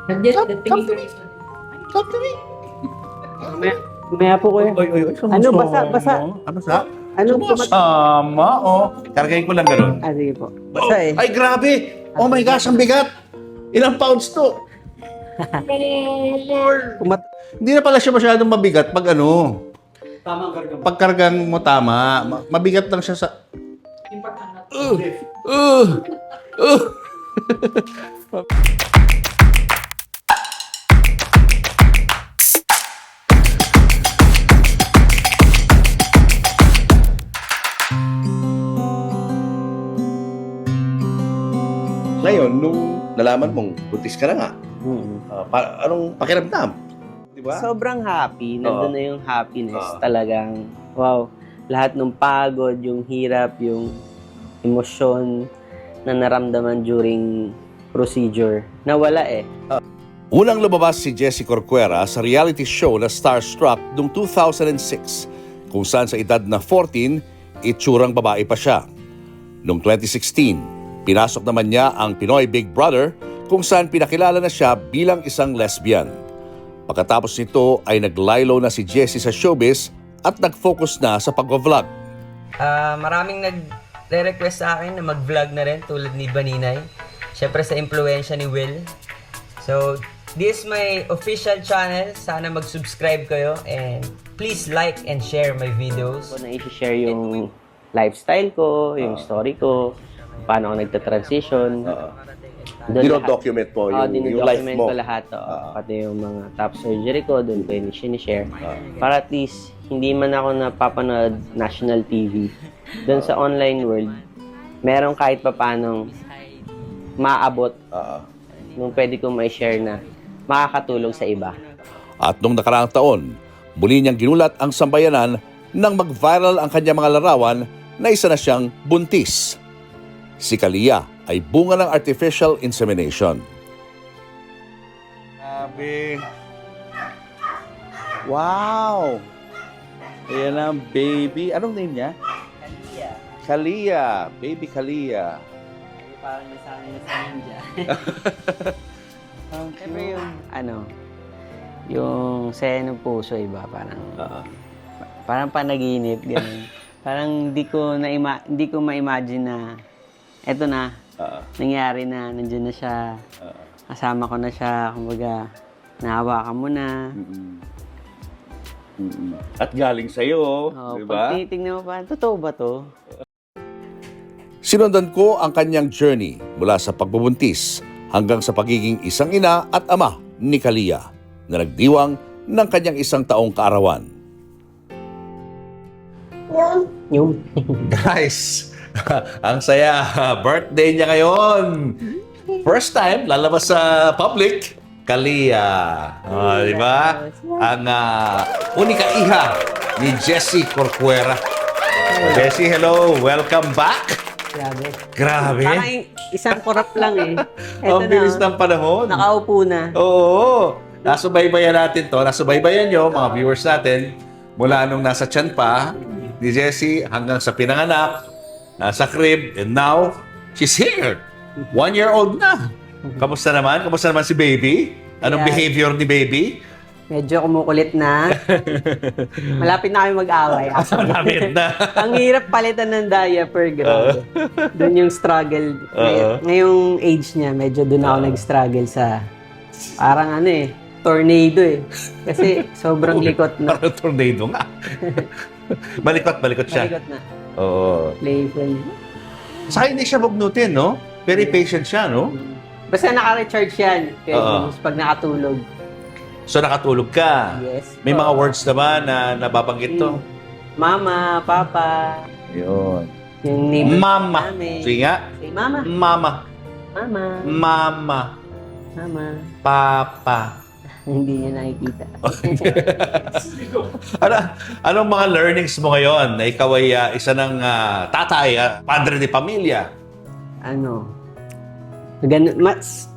Come to me. Come to me. Maya po kuya. Ano, basa. Ano sa? Anong Sumasama, oh. Kargahin ko lang ganun. Sige po. Basa eh. Ay, grabe! Oh my gosh, ang bigat! Ilang pounds to? Hindi na pala siya masyadong mabigat pag ano. Tamang karga. Pagkargang mo tama. Mabigat lang siya sa... Uh, uh. Ngayon, nung nalaman mong buntis ka na nga, anong pakiramdam? Di ba? Sobrang happy. Nandun na yung happiness. Oo. Talagang, wow. Lahat ng pagod, yung hirap, yung emosyon na naramdaman during procedure. Nawala eh. Unang lumabas si Jessie Corcuera sa reality show na Starstruck noong 2006, kung saan sa edad na 14, itsurang babae pa siya. Noong 2016, pinasok naman niya ang Pinoy Big Brother kung saan pinakilala na siya bilang isang lesbian. Pagkatapos nito ay naglaylo na si Jessie sa showbiz at nag-focus na sa pag-vlog. Maraming nagre-request sa akin na mag-vlog na rin tulad ni Baninay. Siyempre sa impluensya ni Will. So, this is my official channel. Sana mag-subscribe kayo and please like and share my videos. Na i-share yung lifestyle ko, yung story ko, paano ako nagta-transition. Dino-document mo yung life dinodocument mo. ko lahat. Pati yung mga top surgery ko, doon ko yung sinishare. Para at least, hindi man ako napapanood national TV. Doon sa online world, meron kahit papanong maabot nung pwede kong ma-share na makakatulong sa iba. At noong nakaraang taon, muli niyang ginulat ang sambayanan nang mag-viral ang kanyang mga larawan na isa na siyang buntis. Si Kalia ay bunga ng artificial insemination. Grabe. Wow! Ayan ang baby. Anong name niya? Kalia. Kalia. Baby Kalia. Parang nasanay na sa ninja. Siyempre yung, yung saya ng puso, iba. Parang panaginip, gano'n. Parang hindi ko ma-imagine na eto na, nangyari na, nandiyan na siya, kasama ko na siya, kumbaga, nahawakan mo na. At galing sa'yo, di ba? Pag tinitingnan mo pa, totoo ba to? Sinundan ko ang kanyang journey mula sa pagbubuntis hanggang sa pagiging isang ina at ama ni Kalia na nagdiwang ng kanyang 1 taong kaarawan. Yung. Guys, ang saya. Birthday niya ngayon. First time, lalabas sa public. Kalia. Di ba? Ang unika iha ni Jessie Corcuera. Jessie, hello. Welcome back. Grabe. Grabe. Parang isang korap lang eh. Eto Ang bilis ng panahon. Nakaupo na. Oo. Nasubaybayan natin to. Nasubaybayan nyo, mga viewers natin, mula nung nasa tiyan pa ni Jessie hanggang sa pinanganak, nasa crib, and now, she's here. 1-year-old na. Kamusta naman? Kamusta naman si baby? Anong Yeah. behavior ni baby? Medyo kumukulit na. Malapit na kami mag-away. Malapit na. Ang hirap palitan ng diaper, grabe. Doon yung struggle. Oo. Ngayong age niya, medyo doon ako nag-struggle sa parang tornado eh. Kasi sobrang likot na. Parang tornado nga. Balikot siya. Malikot na. Oo. Playful. Saka hindi siya bugnutin, no? Very patient siya, no? Basta naka-recharge yan. Kaya Oo. pag nakatulog. So nakatulog ka. Yes. May mga words naman na nababanggit to. Mama, Papa. Yun. Yung neighbor Mama. namin. Sige nga. Say, Mama. Mama. Mama. Mama. Mama. Papa. Hindi niya nakikita. Anong mga learnings mo ngayon na ikaw ay isa ng tatay, padre de pamilya?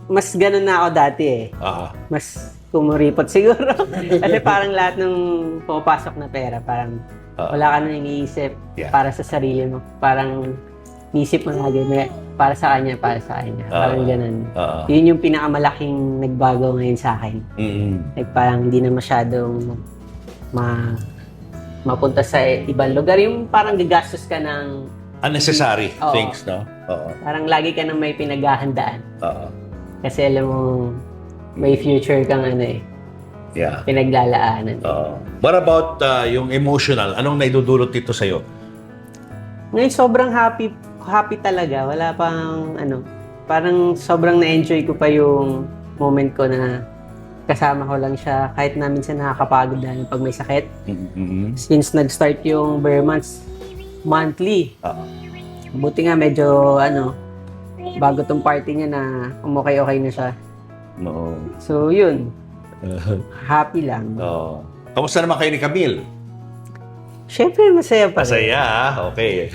Mas ganun na ako dati eh. Mas kumuripot siguro. Kasi parang lahat ng pumapasok na pera, parang wala ka nang iniisip Yeah. para sa sarili mo. Parang Isip mo lagi, para sa kanya, para sa kanya. Parang ganun. Oo. Yun yung pinakamalaking nagbago ngayon sa akin. Like, parang hindi na masyadong mapunta sa ibang lugar. Yung parang gagastos ka ng Unnecessary Oo. things, no? Oo. parang lagi ka nang may pinaghahandaan. Oo. Kasi alam mo, may future kang Yeah. pinaglalaanan. Oo. What about yung emotional? Anong naidudulot dito sa'yo? Ngayon, sobrang happy talaga. Wala pang parang sobrang na-enjoy ko pa yung moment ko na kasama ko lang siya. Kahit na minsan nakakapagod dahil pag may sakit. Since nag-start yung bare months, monthly. Oo. Buti nga medyo bago tong party niya na okay na siya. No. So yun, happy lang. Oo. Kamusta naman kayo ni Camille? Syempre masaya pa rin. Masaya, okay.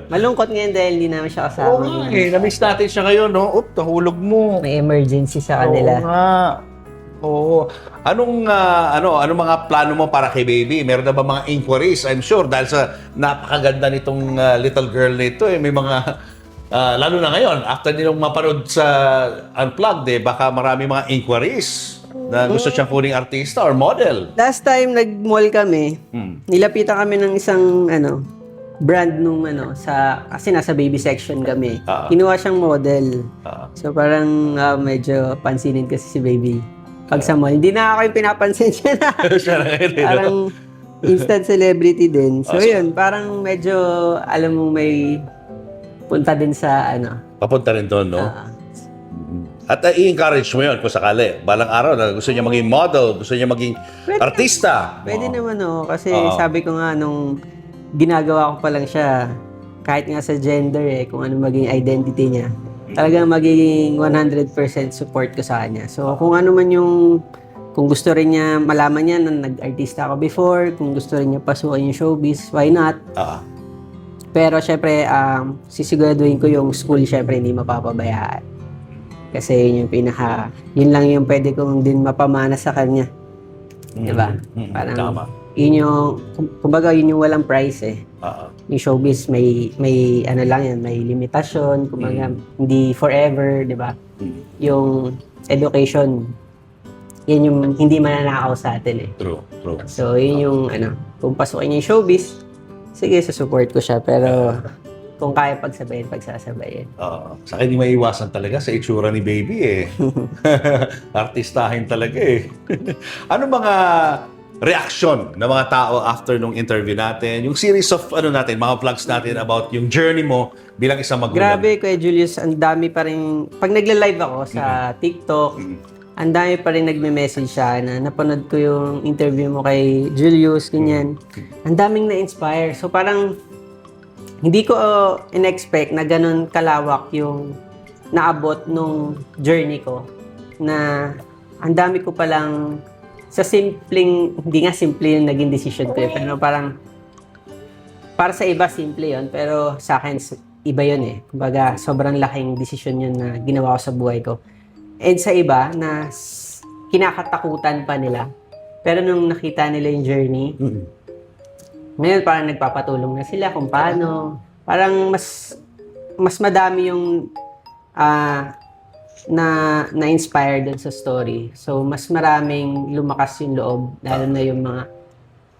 Malungkot ngayon dahil hindi namin siya kasama. Oo nga eh. Na-miss natin siya ngayon, no? Oop, nahulog mo. May emergency sa Oo kanila. nga. Oo. Anong mga plano mo para kay baby? Meron na ba mga inquiries? I'm sure dahil sa napakaganda nitong little girl nito may mga lalo na ngayon after nilang mapanood sa Unplugged baka marami mga inquiries na gusto siyang kuning artista or model. Last time nag-mall kami, nilapitan kami ng isang brand nung kasi nasa baby section kami. Kinuha siyang model. So parang medyo pansinin kasi si baby. Pag sa mall, hindi na ako yung pinapansin siya na. Siya na ngayon, no? Parang instant celebrity din. So yun, parang medyo alam mo may punta din sa Papunta rin doon, no? At i-encourage mo yun kung sakali. Balang araw na gusto niya maging model, gusto niya maging artista. Pwede naman kasi Oo. sabi ko nga nung ginagawa ko pa lang siya, kahit nga sa gender kung ano maging identity niya, talagang magiging 100% support ko sa kanya. So kung ano man kung gusto rin niya malaman niya na nag-artista ako before, kung gusto rin niya pasukin yung showbiz, why not? Pero syempre, sisiguraduhin ko yung school syempre hindi mapapabayaan. Kasi yun lang yung pwede kong din mapamana sa kanya. Diba? Parang, Tama. yun kumbaga yun yung walang price Yung showbiz may lang yan, may limitasyon, kumbaga hindi forever, diba? Yung education, yun yung hindi mananakaw sa atin True. So, yun yung kung pasukin niya yung showbiz, sige, support ko siya. Pero, kung kaya pagsasabayin. Sa akin, di maiiwasan talaga sa itsura ni baby Artistahin talaga Ano mga reaction ng mga tao after nung interview natin? Yung series of mga vlogs natin about yung journey mo bilang isang magulang. Grabe, Kuya Julius, ang dami pa rin. Pag nagla-live ako sa TikTok, ang dami pa rin nagme-message siya na napanood ko yung interview mo kay Julius, ganyan. Ang daming na-inspire. So parang hindi ko in-expect na ganun kalawak yung naabot nung journey ko. Na ang dami ko palang sa hindi nga simple yung naging decision ko pero parang para sa iba simple yon pero sa akin iba yun Kumbaga sobrang laking decision yun na ginawa ko sa buhay ko. And sa iba na kinakatakutan pa nila. Pero nung nakita nila yung journey, ngayon parang nagpapatulong na sila kung paano. Parang mas madami yung na-inspire dun sa story. So, mas maraming lumakas yung loob, lalo na yung mga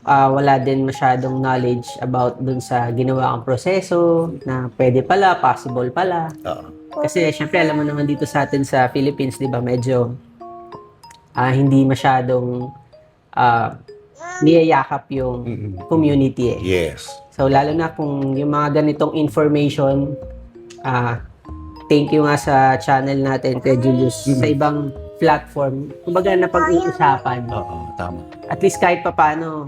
wala din masyadong knowledge about dun sa ginawa kong proseso, na pwede pala, possible pala. Kasi, syempre, alam mo naman dito sa atin sa Philippines, di ba, medyo hindi masyadong niyayakap yung community Yes. So, lalo na kung yung mga ganitong information, thank you nga sa channel natin, kay Julius, sa ibang platform. Kumbaga, napag-uusapan. Tama. At least kahit papano,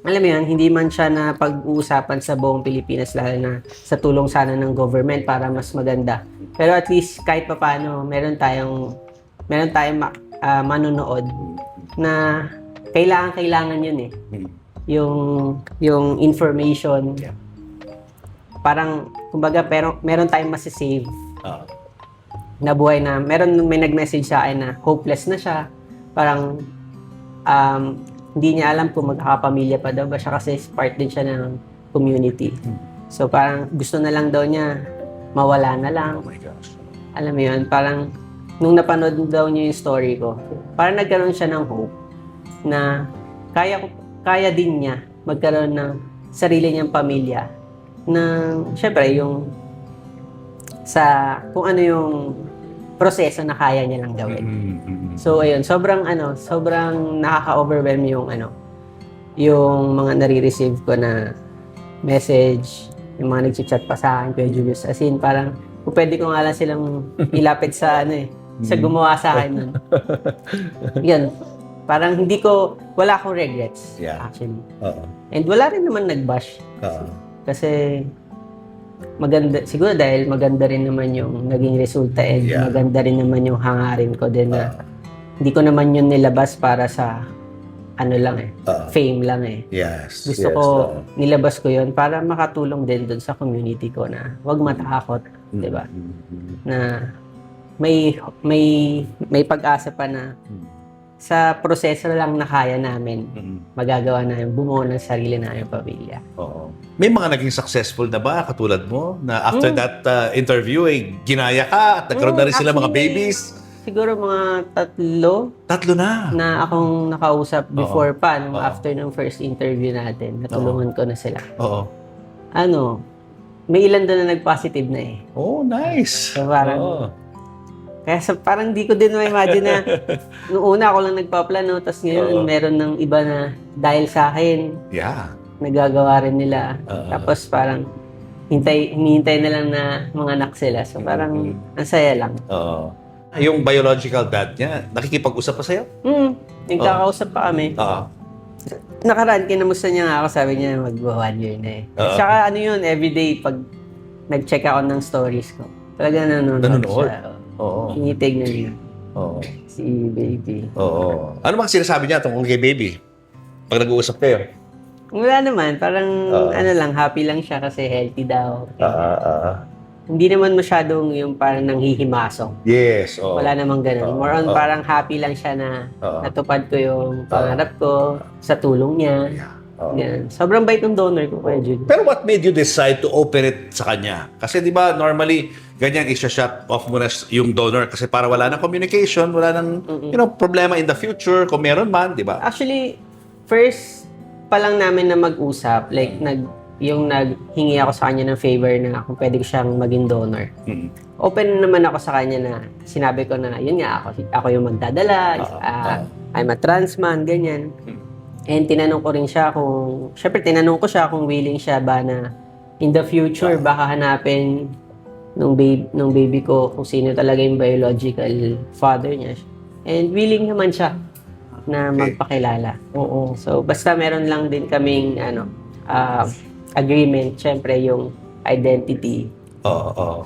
alam mo yan, hindi man siya na pag-uusapan sa buong Pilipinas, lalo na sa tulong sana ng government para mas maganda. Pero at least kahit papano, meron tayong manonood na kailangan yun yung information. Parang, kumbaga, pero meron tayong masisave na buhay na, may nag-message sa akin na hopeless na siya. Parang, hindi niya alam kung magkakapamilya pa daw ba siya kasi part din siya ng community. So parang gusto na lang daw niya mawala na lang. Oh my gosh. Alam mo yun, parang nung napanood daw niya yung story ko, parang nagkaroon siya ng hope na kaya din niya magkaroon ng sarili niyang pamilya na syempre yung sa kung ano yung proseso na kaya niya lang gawin. So ayun, sobrang nakaka-overwhelm yung mga nare-receive ko na message, yung mga nag-chat pa sa akin, Kuya Julius. As in, parang kung pwede ko nga lang silang ilapit sa sa gumawa sa akin nun. Yun. Parang wala akong regrets, actually. Oo. And wala rin naman nag-bash. Oo. Kasi maganda, siguro dahil maganda rin naman yung naging resulta and maganda rin naman yung hangarin ko din na hindi ko naman yun nilabas para sa fame lang eh. Yes. Gusto ko, nilabas ko yun para makatulong din dun sa community ko na huwag matakot, di ba? Na may pag-asa pa na sa proseso lang na kaya namin, magagawa namin, bumuo ng sarili namin pamilya. Oo. May mga naging successful na ba katulad mo na after that interview ginaya ka at nagkaroon na rin sila mga babies? Siguro mga 3 Tatlo na. na akong nakausap before pa, after ng first interview natin, natulungan ko na sila. Oo. May ilan doon na nag-positive na eh. Oh, nice. So parang, parang di ko din ma-imagine na noong una ako lang nagpaplano, tapos ngayon meron ng iba na dahil sa akin, nagagawa rin nila. Tapos parang hinihintay na lang na mga anak sila. So parang ang saya lang. Oo. Yung biological dad niya, nakikipag-usap pa sa'yo? Nagkakausap pa kami. Nakaraan, kinamusta niya nga ako, sabi niya mag-1 year na eh. Tsaka everyday pag nag-check ako ng stories ko, talaga nanonood siya. Oo. Kinitig na niya. Oo. Si baby. Oo. Ano bang sinasabi niya tungkol kay baby? Pag nag-uusap kayo? Wala naman, parang happy lang siya kasi healthy daw. Hindi naman masyadong yung parang nanghihimasok. Yes. Oo. Wala namang ganun. More on parang happy lang siya na natupad ko yung pangarap ko sa tulong niya. Ganun. Sobrang bait ng donor ko, Kuya Jude. Pero what made you decide to open it sa kanya? Kasi di ba normally, ganyan isa-shut off mo na yung donor kasi para wala nang communication, wala nang problema in the future, kung meron man, di ba? Actually, first pa lang namin na mag-usap, like yung naghingi ako sa kanya ng favor na kung pwede ko siyang maging donor. Open naman ako sa kanya na sinabi ko na, yun nga, ako yung magdadala, I'm a trans man, ganyan. And tinanong ko rin siya tinanong ko siya kung willing siya ba na in the future, baka hanapin nung baby ko kung sino talaga yung biological father niya. And willing naman siya na magpakilala. Oo. So, basta meron lang din kaming, agreement, syempre yung identity.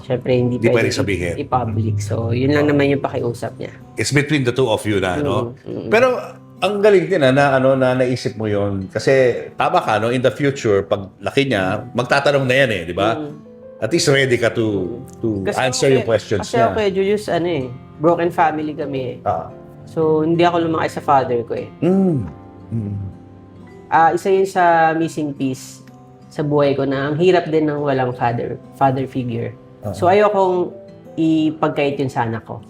Syempre hindi pwede sabihin. I-public. So, yun lang naman yung pakiusap niya. It's between the two of you na, no? Pero ang galing din na naisip mo yon kasi tama ka, no? In the future, pag laki niya, magtatanong na yan di ba? At least ready ka to answer yung questions kasi niya. Kasi ako, Julius, broken family kami So, hindi ako lumaki sa father ko eh. Isa yun sa missing piece sa buhay ko na ang hirap din ng walang father figure. So ayokong ipagkait yun sa anak ko.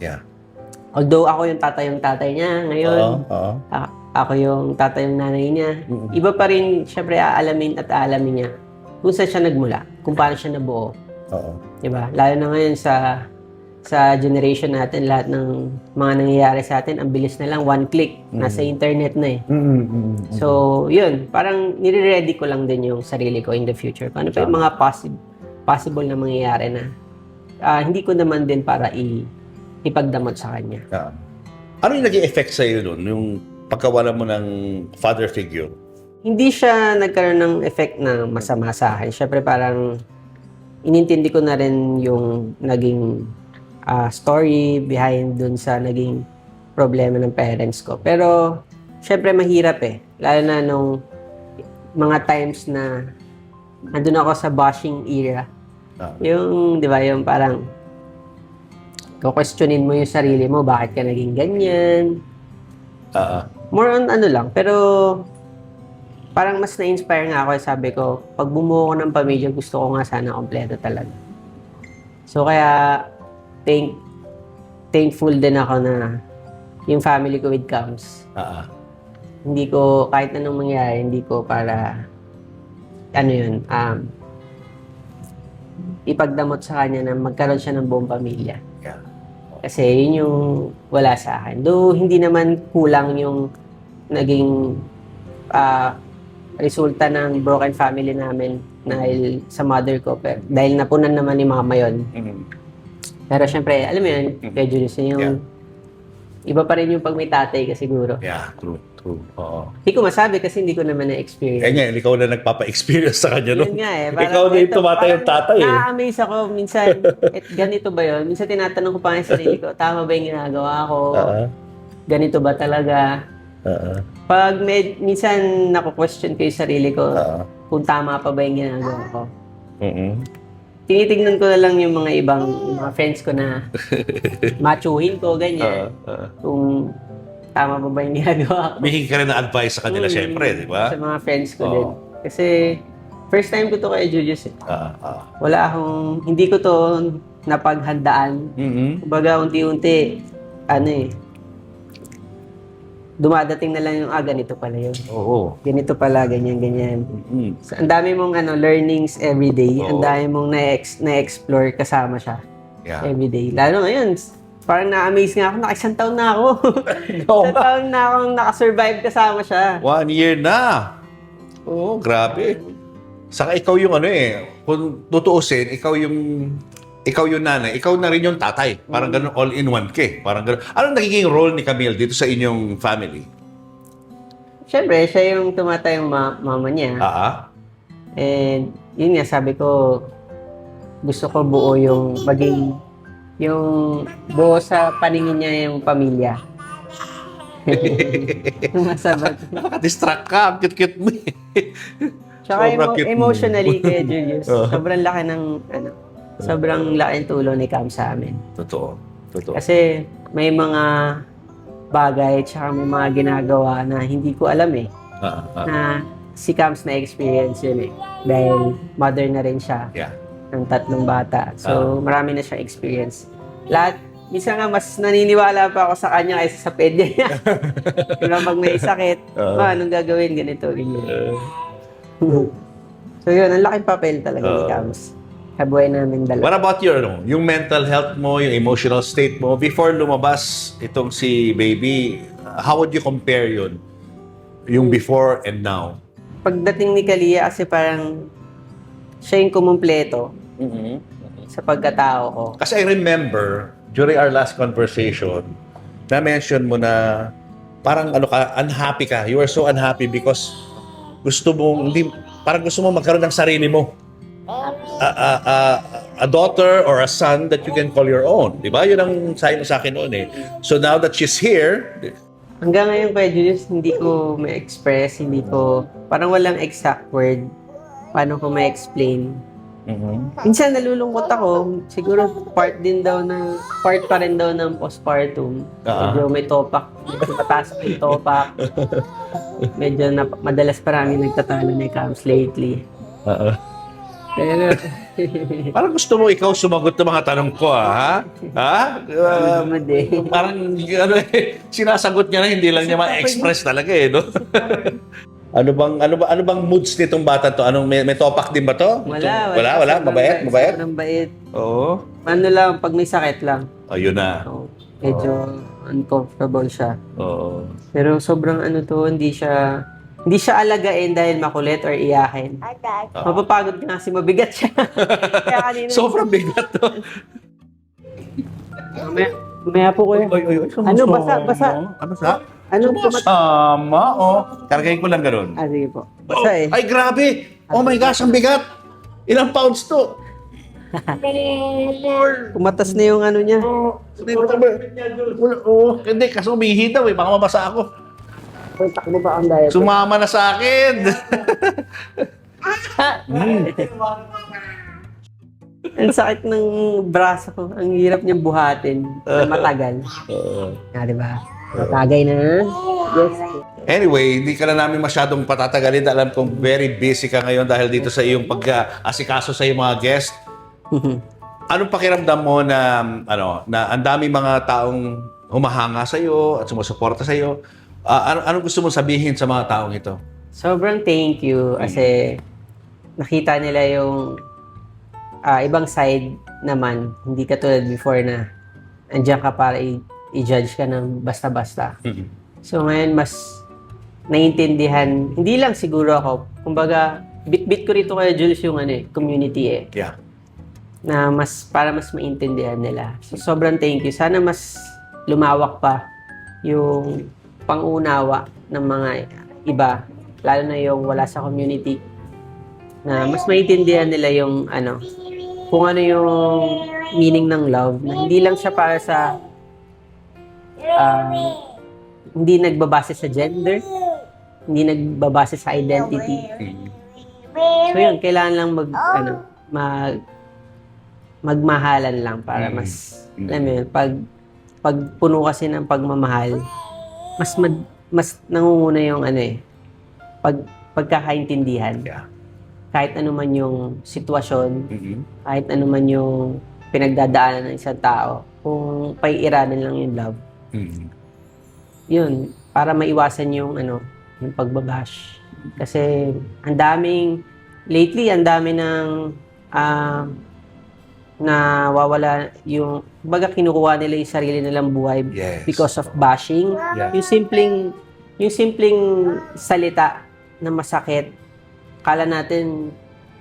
Although ako yung tatay niya ngayon, ako yung tatay yung nanay niya, iba pa rin syempre aalamin niya kung saan siya nagmula, kung paano siya nabuo. Diba? Lalo na ngayon sa generation natin, lahat ng mga nangyayari sa atin, ang bilis na lang, one click, nasa internet na eh. So, yun, parang nire-ready ko lang din yung sarili ko in the future. Paano pa yung mga possible na mangyayari na hindi ko naman din para ipagdamot sa kanya. Ano yung naging effect sa'yo nun, yung pagkawala mo ng father figure? Hindi siya nagkaroon ng effect na masama sa akin. Siyempre parang inintindi ko na rin yung naging story behind dun sa naging problema ng parents ko. Pero, syempre mahirap eh. Lalo na nung mga times na andun ako sa bashing era. Yung, di ba, yung parang questionin mo yung sarili mo, bakit ka naging ganyan. More on lang. Pero, parang mas na-inspire nga ako. Sabi ko, pag bumuo ko ng pamilya, gusto ko nga sana kompleto talaga. So kaya, thankful din ako na yung family ko with Cams. Hindi ko, kahit anong mangyari, hindi ko para, ipagdamot sa kanya na magkaroon siya ng buong pamilya. Yeah. Kasi yun yung wala sa akin. Though hindi naman kulang yung naging resulta ng broken family namin dahil sa mother ko. Pero, dahil napunan naman ni mama yun. Pero syempre, alam mo yun, kay Julius, yung iba pa rin yung pag may tatay ka siguro. Yeah, true. Oo. Hindi ko masabi kasi hindi ko naman na-experience. Kaya nga, ikaw na nagpapa-experience sa kanya, no? Yun nga eh. Ikaw na yung tumatay yung tatay, eh. Na-amaze ako. Minsan, ganito ba yun? Minsan tinatanong ko pa nga yung sarili ko, tama ba yung ginagawa ko? Ganito ba talaga? Pag minsan nako-question ko yung sarili ko, kung tama pa ba yung ginagawa ko. Tinitignan ko na lang yung mga friends ko na machuhin ko, ganyan. Kung tama pa ba yung ginagawa ko. Bihingi ka rin ng advice sa kanila, syempre, di ba? Sa mga friends ko din. Kasi, first time ko to kay Julius. Wala akong, hindi ko to napaghandaan. Kumbaga, unti-unti, dumadating na lang yung, ganito pala yun. Oo. Ganito pala, ganyan. So, ang dami mong learnings everyday. Ang dami mong na-explore kasama siya everyday. Lalo ngayon, parang na-amaze nga ako, isang taon na ako. Isang taon na akong nakasurvive kasama siya. 1 year na. Oo, grabe. Saka ikaw yung kung tutuusin, ikaw yung nanay, ikaw na rin yung tatay. Parang ganun, all in one ka. Parang ganun. Anong nagiging role ni Camille dito sa inyong family? Siyempre, siya yung tumatay yung mama niya. And yun nga, sabi ko, gusto ko buo yung maging, yung buo sa paningin niya yung pamilya. Masabat. Nakaka-distract ka. Ang cute-cute mo eh. Tsaka Sobrang cute mo. emotionally kay Julius, sobrang laki ng, sobrang laking tulong ni Cam sa amin. Totoo. Kasi may mga bagay tsaka may mga ginagawa na hindi ko alam eh. Na si Cams na-experience yun eh. Dahil mother na rin siya ng 3 bata. So marami na siya experience. Minsan nga mas naniniwala pa ako sa kanya kaysa sa pedya niya. Diba pag may sakit, anong gagawin? Ganito, ganyan. So yun, ang laking papel talaga ni Cams. Kabuhay namin dalawa. What about yung mental health mo, yung emotional state mo, before lumabas itong si baby, how would you compare yun? Yung before and now? Pagdating ni Kalia, kasi parang siya yung kumumpleto sa pagkatao ko. Kasi I remember, during our last conversation, na-mention mo na parang unhappy ka. You were so unhappy because parang gusto mo magkaroon ng sarili mo. A daughter or a son that you can call your own. Di ba? Yun ang sabi mo sa akin noon eh. So now that she's here, Hanggang ngayon, Kuya Julius, hindi ko ma-express, parang walang exact word paano ko ma-explain. Minsan nalulungkot ako, siguro part pa rin daw ng postpartum. Medyo may topak, medyo mataas pa yung topak. Medyo madalas parang nagtatalo ni Cams lately. Pero, parang gusto mo ikaw sumagot ng mga tanong ko, ha? Parang sinasagot niya na hindi lang niya ma-express talaga eh, no? Ano bang moods nitong bata to? May topak din ba to? Wala. Mabait. Sobrang bait. Oo. Ano lang, pag may sakit lang. Ayun na. So, medyo uncomfortable siya. Oo. Pero sobrang hindi siya alagain dahil makulit or iyakin. Mapapagod ka kasi mabigat siya. Kaya kanina, Sobrang bigat to. Maya po kuya. Ano, basa? Ano sa? Anong Sumasama, Kargahin ko lang ganun. sige po. Basa eh. Ay, grabe! Oh my gosh, ang bigat! Ilang pounds to? Kumatas na yung niya. Hindi, kasi umihi daw eh. Baka mabasa ako. Takbo ba ang diet? Sumama na sa akin! Ang sakit ng braso ko. Ang hirap niyang buhatin na matagal. Di ba? Matagay na. Anyway, hindi ka na namin masyadong patatagalin. Alam kong very busy ka ngayon dahil dito sa iyong pag-asikaso sa iyong mga guest. Anong pakiramdam mo na na ang daming mga taong humahanga sa iyo at sumusuporta sa iyo? Anong gusto mong sabihin sa mga taong ito? Sobrang thank you kasi nakita nila yung ibang side naman. Hindi katulad before na andiyan ka para i-judge ka ng basta-basta. So ngayon mas naiintindihan, hindi lang siguro ako, kumbaga bit-bit ko rito kay Jules yung community Yeah. na para mas maintindihan nila. So sobrang thank you. Sana mas lumawak pa yung pangunawa ng mga iba, lalo na yung wala sa community, na mas maintindihan nila yung kung ano yung meaning ng love, na hindi lang siya para sa hindi nagbabase sa gender, hindi nagbabase sa identity. So yun, kailangan lang magmahalan lang para mas, alam mo yun, pag puno kasi ng pagmamahal, mas nangunguna yung pagkakaintindihan. Yeah. Kahit ano man yung sitwasyon, kahit ano man yung pinagdadaanan ng isang tao, kung paiiranan lang yung love, yun, para maiwasan yung yung pagbabash. Kasi lately ang dami ng nawawala yung, baga kinukuha nila yung sarili nilang buhay because of bashing. Yeah. Yung simpleng salita na masakit, kala natin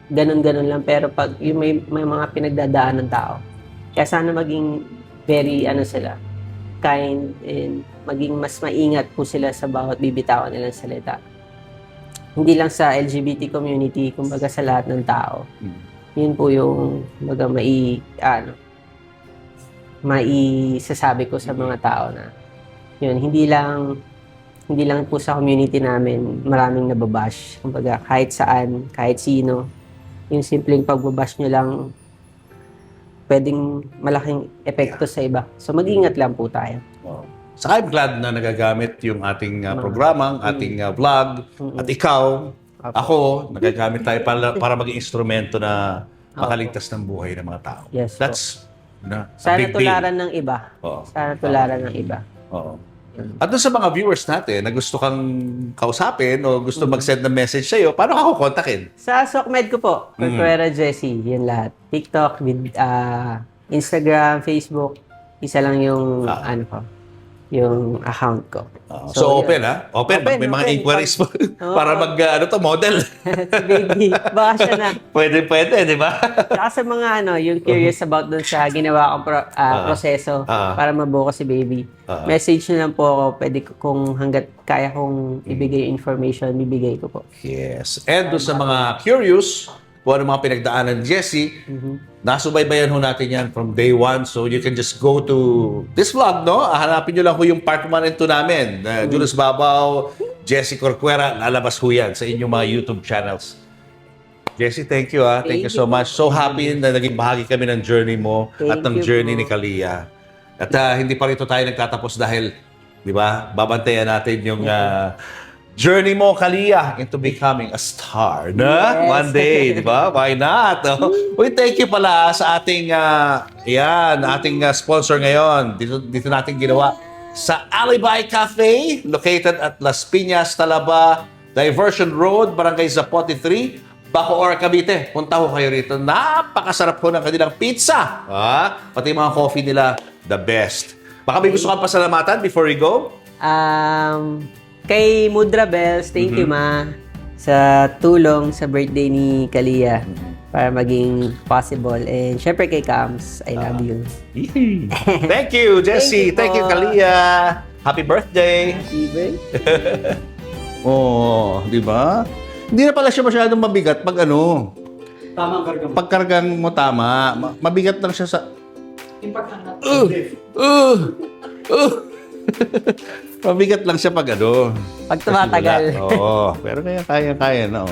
ganun-ganun lang, pero pag yung may mga pinagdadaan ng tao. Kaya sana maging very sila, kind, and maging mas maingat po sila sa bawat bibitawan nilang salita. Hindi lang sa LGBT community, kumbaga sa lahat ng tao. Yun po yung baga maisasabi ko sa mga tao na yun, hindi lang po sa community namin maraming nababash. Kumbaga kahit saan, kahit sino, yung simpleng pagbabash nyo lang pwedeng malaking epekto sa iba. So mag-ingat lang po tayo. Saka I'm glad na nagagamit yung ating programang, ating vlog, at ikaw, ako, nagagamit tayo para maging instrumento na makaligtas ng buhay ng mga tao. Yes, That's a sana big deal. tularan ng iba. Oo. Sana tularan ng iba. Oo. At doon sa mga viewers natin na gusto kang kausapin o gusto mag-send ng message sa'yo, paano ka kukontakin? Sa SOCMED ko po, Corcuera Jessie, yun lahat. TikTok, Instagram, Facebook, isa lang yung yung account ko. So yun. open, ha? Open. May mga open. inquiries para model. Si baby, baka siya na. Pwede, di ba? Saka sa mga yung curious about dun sa ginawa kong proseso para mabuo ko si baby. Message nyo lang po ako, pwede ko kung hanggat kaya kong ibigay information, bibigay ko po. Yes. And doon sa mga curious, kung ano mga pinagdaanan ni Jessie, nasubaybayan ho natin yan from day one. So you can just go to this vlog, no? Hanapin nyo lang ho yung part 1 and 2 namin. Julius Babaw, Jessie Corcuera, lalabas ho yan sa inyong mga YouTube channels. Jessie, thank you, ha? Thank you so much. So happy na naging bahagi kami ng journey mo at ng journey ni Kalia. At hindi pa rito tayo nagtatapos dahil, di ba, babantayan natin yung journey mo, Kalia, into becoming a star, na? Yes. One day, di ba? Why not? Uy, thank you pala sa ating, ating sponsor ngayon. Dito natin ginawa sa Alibi Cafe, located at Las Piñas, Talaba, Diversion Road, Barangay Zapote 3, Bacoor, Cavite. Punta ho kayo rito. Napakasarap ho ng kanilang pizza. Pati mga coffee nila, the best. Baka may gusto kang pasalamatan before we go? Kay Mudra Bells, thank you ma sa tulong sa birthday ni Kalia para maging possible. And syempre kay Kams, I love you. Thank you, Jessie. Thank you, po. Kalia. Happy birthday. Oh, di ba? Hindi na pala siya masyadong mabigat pag Tamang karga mo. pagkargang mo tama. Mabigat lang siya sa... Yung paghanap. Mabigat lang siya pag Pag tumatagal. Oo, pero kaya na.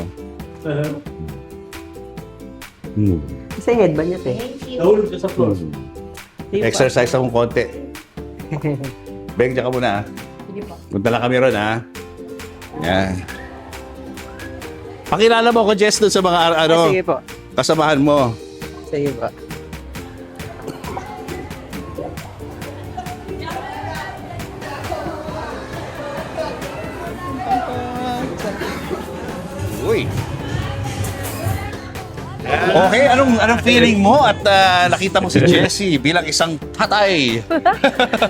Kasi headband niya eh. Nahulog siya sa floor. Exercise akong konti. Beng, dyan ka muna. Sige po. Punta lang kami ron, ha? Yan. Pakilala mo ko, Jess, doon sa mga Sige po. kasamahan mo. Sige po. Uy. Okay, anong feeling mo at nakita mo si Jessie bilang isang tatay?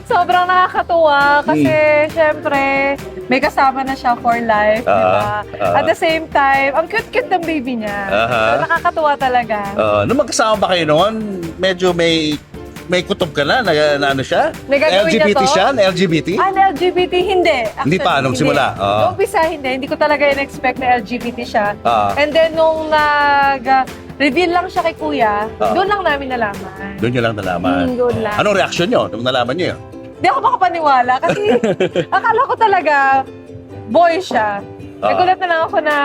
Sobrang nakakatuwa kasi syempre may kasama na siya for life, di ba? At the same time, ang cute-cute ng baby niya. So nakakatuwa talaga. Nung magkasama ba kayo noon, medyo may kutob ka na ano siya? Nagagawin niya LGBT to? siya? LGBT? LGBT, hindi. Hindi pa, nung simula? Nung umpisa, hindi ko talaga in-expect na LGBT siya. Ah. And then, nung reveal lang siya kay kuya, doon lang namin nalaman. Doon nyo lang nalaman. Doon lang. Anong reaksyon nyo nung nalaman nyo yun? Hindi ako makapaniwala kasi akala ko talaga boy siya. Nagulat na lang ako na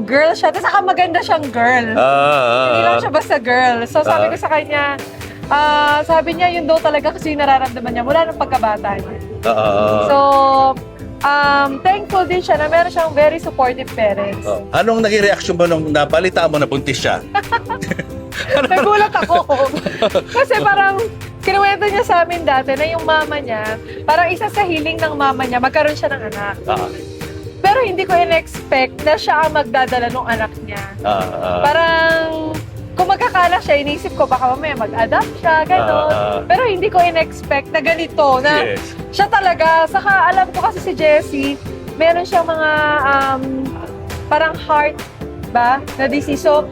girl siya. Tapos saka maganda siyang girl. Hindi lang siya basta girl. So sabi ko sa kanya, sabi niya yun daw talaga kasi yung nararamdaman niya mula nung pagkabata niya. So, thankful din siya na meron siyang very supportive parents. Anong naging reaksyon mo nung nabalitaan mo na buntis siya? Nagulat ako. Kasi parang kinuwento niya sa amin dati na yung mama niya, parang isa sa hiling ng mama niya, magkaroon siya ng anak. Pero hindi ko in-expect na siya ang magdadala ng anak niya. Parang kung magkakala siya, inisip ko baka mamaya mag-adapt siya, gano'n. Pero hindi ko in-expect na ganito, na siya talaga. Saka alam ko kasi si Jessie, meron siyang mga parang heart ba na disease. So,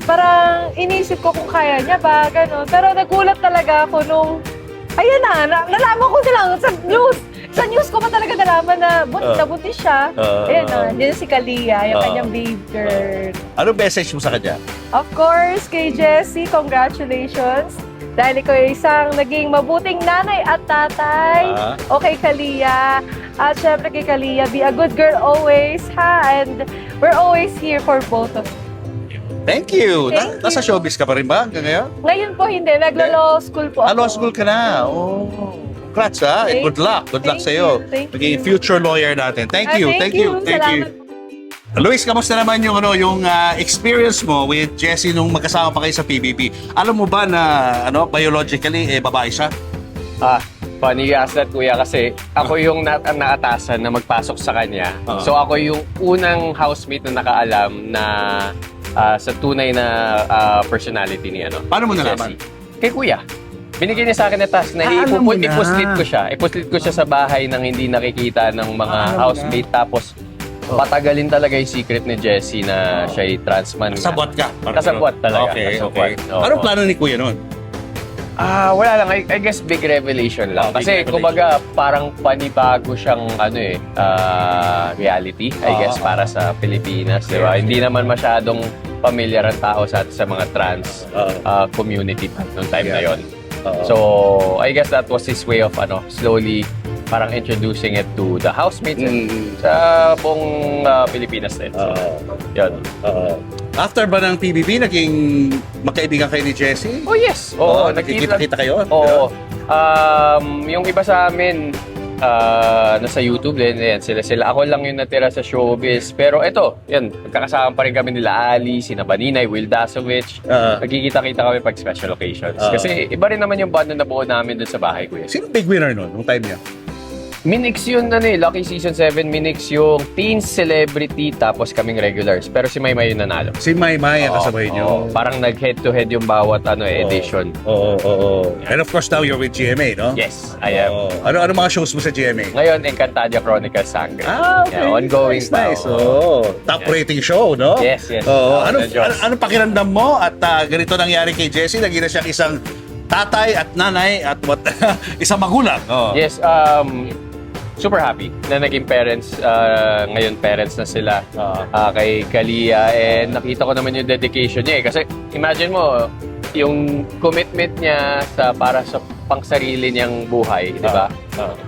parang inisip ko kung kaya niya ba, gano'n. Pero nagulat talaga ako nung, ayan na, nalaman ko sila sa news. Sa news ko pa talaga nalaman na buntis siya. Ayan na, din si Kalia, yung kanyang babe girl. Anong message mo sa kanya? Of course, kay Jessie, congratulations. Dahil ikaw ay isang naging mabuting nanay at tatay. O kay Kalia. At syempre kay Kalia, be a good girl always, ha? And we're always here for both of you. Thank you. Thank you. Nasa showbiz ka pa rin ba hanggang ngayon? Ngayon po hindi, naglo-law school po ako. Law school ka na. Congrats, ha? And good luck. Good luck Thank sa'yo. you. Thank Maging you. future lawyer natin. Thank you. Thank you. Salamat. Luis, kamusta naman yung experience mo with Jessie nung magkasama pa kayo sa PBB? Alam mo ba na biologically babae siya? Funny you ask that, kuya, kasi ako yung naatasan na magpasok sa kanya. So ako yung unang housemate na nakaalam na sa tunay na personality ni Paano mo ni nalaman? Jessie. Kay kuya. Binigyan niya sa akin na task na alam mo na. ipuslit ko siya. Ipuslit ko siya sa bahay nang hindi nakikita ng mga housemate. Tapos patagalin talaga yung secret ni Jessie na siya'y trans man. Kasabwat ka? Kasabwat talaga. Okay, Kasabwat. okay. Oo. Anong plano ni Kuya nun? Wala lang. I guess big revelation lang. Big Kasi revelation. kumbaga parang panibago siyang reality, I guess, para sa Pilipinas. Di ba? Hindi naman masyadong familiar ang tao sa mga trans community noong time na yon. So, I guess that was his way of slowly parang introducing it to the housemates sa buong Pilipinas din. So, yun. After ba ng PBB, naging magkaibigan kayo ni Jessie? Oh yes. Oo, Nakikita-kita kayo? Oo. Yung iba sa amin, nasa YouTube din, yan, sila. Ako lang yung natira sa showbiz. Pero ito, yan, magkakasama pa rin kami nila Ali, sina Baninay, Will Dasovich. Nagkikita-kita kami pag special occasions. Kasi iba rin naman yung bando na buo namin dun sa bahay ko. Sino big winner nun, nung time niya? Minix yun, Lucky Season 7, minix yung teen celebrity, tapos kaming regulars. Pero si Maymay yung nanalo. Si Maymay ang kasabay niyo. Parang nag-head-to-head yung bawat edition. Oo. And of course, now you're with GMA, no? Yes, I am. Ano mga shows mo sa GMA? Ngayon, Encantadia Chronicles Sangre. Okay. Yeah, ongoing Nice. pa. Top rating show, no? Yes. Ano pakiramdam mo at ganito nangyari kay Jessie? Naging na siyang isang tatay at nanay at isang magulang. Yes, super happy na naging parents. Ngayon, parents na sila kay Kalia. And nakita ko naman yung dedication niya. Kasi imagine mo, yung commitment niya para sa pangsarili niyang buhay, di ba?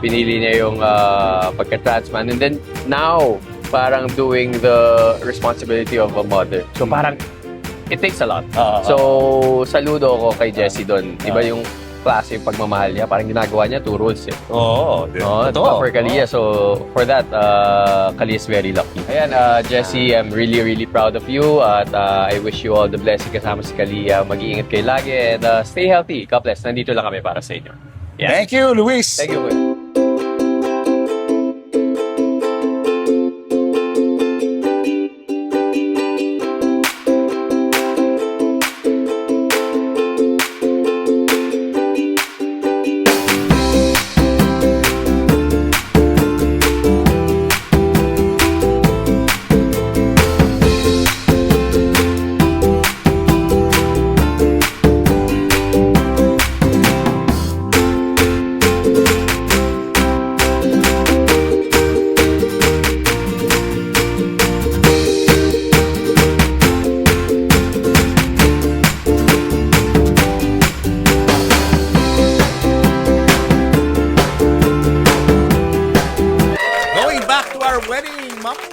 Pinili niya yung pagka-trans man. And then now, parang doing the responsibility of a mother. So parang, it takes a lot. So, saludo ko kay Jessie doon. Di ba yung klase yung pagmamahal niya. Parang ginagawa niya 2 roles eh. Oo. Diba, for Kalia. So, for that, Kalia is very lucky. Ayan, Jessie, I'm really, really proud of you. At I wish you all the blessing kasama si Kalia. Mag-iingat kayo lagi. And stay healthy. God bless. Nandito lang kami para sa inyo. Yeah. Thank you, Luis. Thank you, Will. Going back to our wedding, Mamu.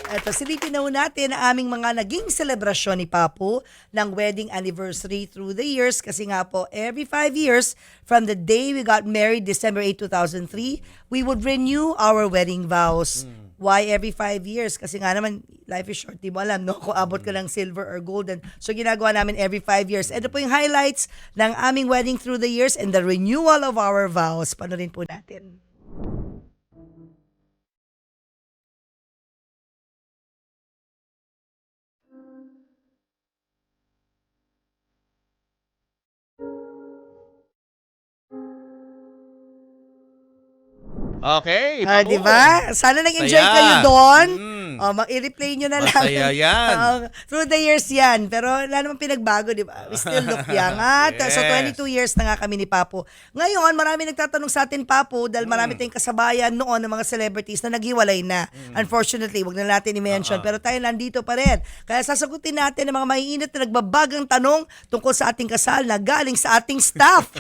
Eto, silipin na ho natin ang aming mga naging selebrasyon ni Papu ng wedding anniversary through the years. Kasi nga po, every 5 years, from the day we got married, December 8, 2003, we would renew our wedding vows. Why every 5 years? Kasi nga naman, life is short. Di mo alam, no? Kung abot ka ng silver or golden. So, ginagawa namin every 5 years. Ito po yung highlights ng aming wedding through the years and the renewal of our vows. Panorin po natin. Okay. Di ba? Sana nag-enjoy Saya. kayo doon. Mm. I-replay nyo na lang. Masaya yan. Through the years yan. Pero wala naman pinagbago, di ba? We still look young. So, Yes. 22 years na nga kami ni Papu. Ngayon, marami nagtatanong sa atin, Papu, dahil marami tayong kasabayan noon ng mga celebrities na naghiwalay na. Unfortunately, wag na natin i-mention. Pero tayo nandito pa rin. Kaya sasagutin natin ang mga maiinit na nagbabagang tanong tungkol sa ating kasal na galing sa ating staff.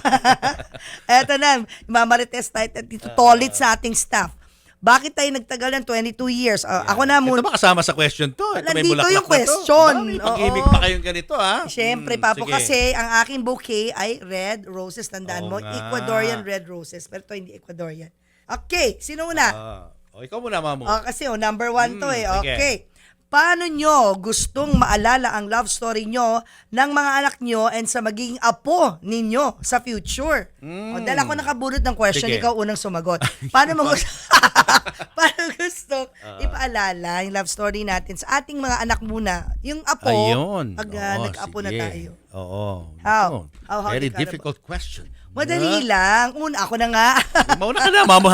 Eto na, mamarites tayo at itutolit sa ating staff. Bakit tayo nagtagal ng 22 years? Ako na muna. Ito ba kasama sa question to? Ito may Nandito bulaklak yung na to. question. May pag-ibig Oo. pa kayong ganito, ha? Siyempre, Papo, sige. kasi ang aking bouquet ay red roses. Tandaan Oo mo, nga. Ecuadorian red roses. Pero ito hindi Ecuadorian. Okay, sino una? Ikaw muna, Mamu. Kasi number 1 to eh. sige. Okay. Paano nyo gustong maalala ang love story nyo ng mga anak nyo and sa magiging apo ninyo sa future? Dahil ako nakabulot ng question, Sige. ikaw unang sumagot. Paano mo gusto, paano gusto ipaalala yung love story natin sa ating mga anak muna? Yung apo, Ayun. pag Oo, nag-apo na sige. tayo. Oo. How? Ito. How Very incredible. difficult question. Madali lang. Ako na nga. Mauna ka na, Mamu.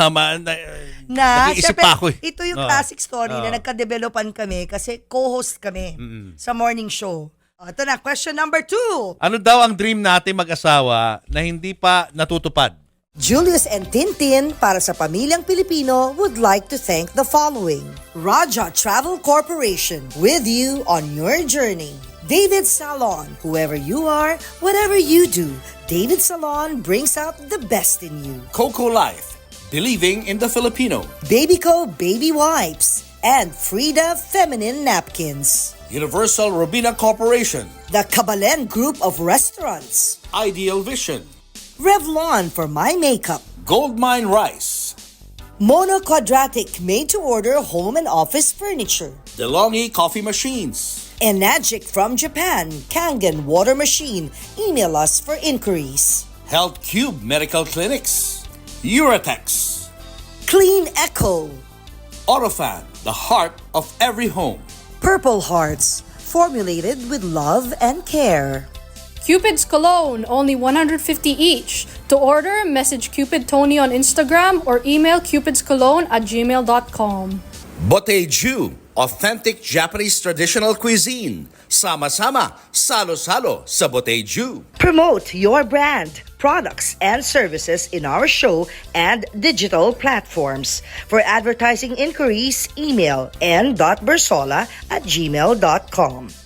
Nag-iisip syempre, pa ako eh. ito yung classic story na nagka-developan kami kasi co-host kami sa morning show. Ito na, question number 2. Ano daw ang dream natin mag-asawa na hindi pa natutupad? Julius and Tintin para sa pamilyang Pilipino would like to thank the following. Raja Travel Corporation, with you on your journey. David Salon, whoever you are, whatever you do, David Salon brings out the best in you. Coco Life, believing in the Filipino. Babyco Baby Wipes and Frida Feminine Napkins. Universal Robina Corporation. The Kabalen Group of Restaurants. Ideal Vision. Revlon for my makeup. Goldmine Rice. Mono Quadratic made-to-order home and office furniture. DeLonghi Coffee Machines. Enagic from Japan, Kangen Water Machine. Email us for inquiries. Health Cube Medical Clinics. Uratex. Clean Echo. Autofan, the heart of every home. Purple Hearts, formulated with love and care. Cupid's Cologne, only 150 each. To order, message Cupid Tony on Instagram or email cupidscologne@gmail.com. Boteju, authentic Japanese traditional cuisine. Sama-sama, salo-salo sa Boteju. Promote your brand, products, and services in our show and digital platforms. For advertising inquiries, email n.bersola@gmail.com.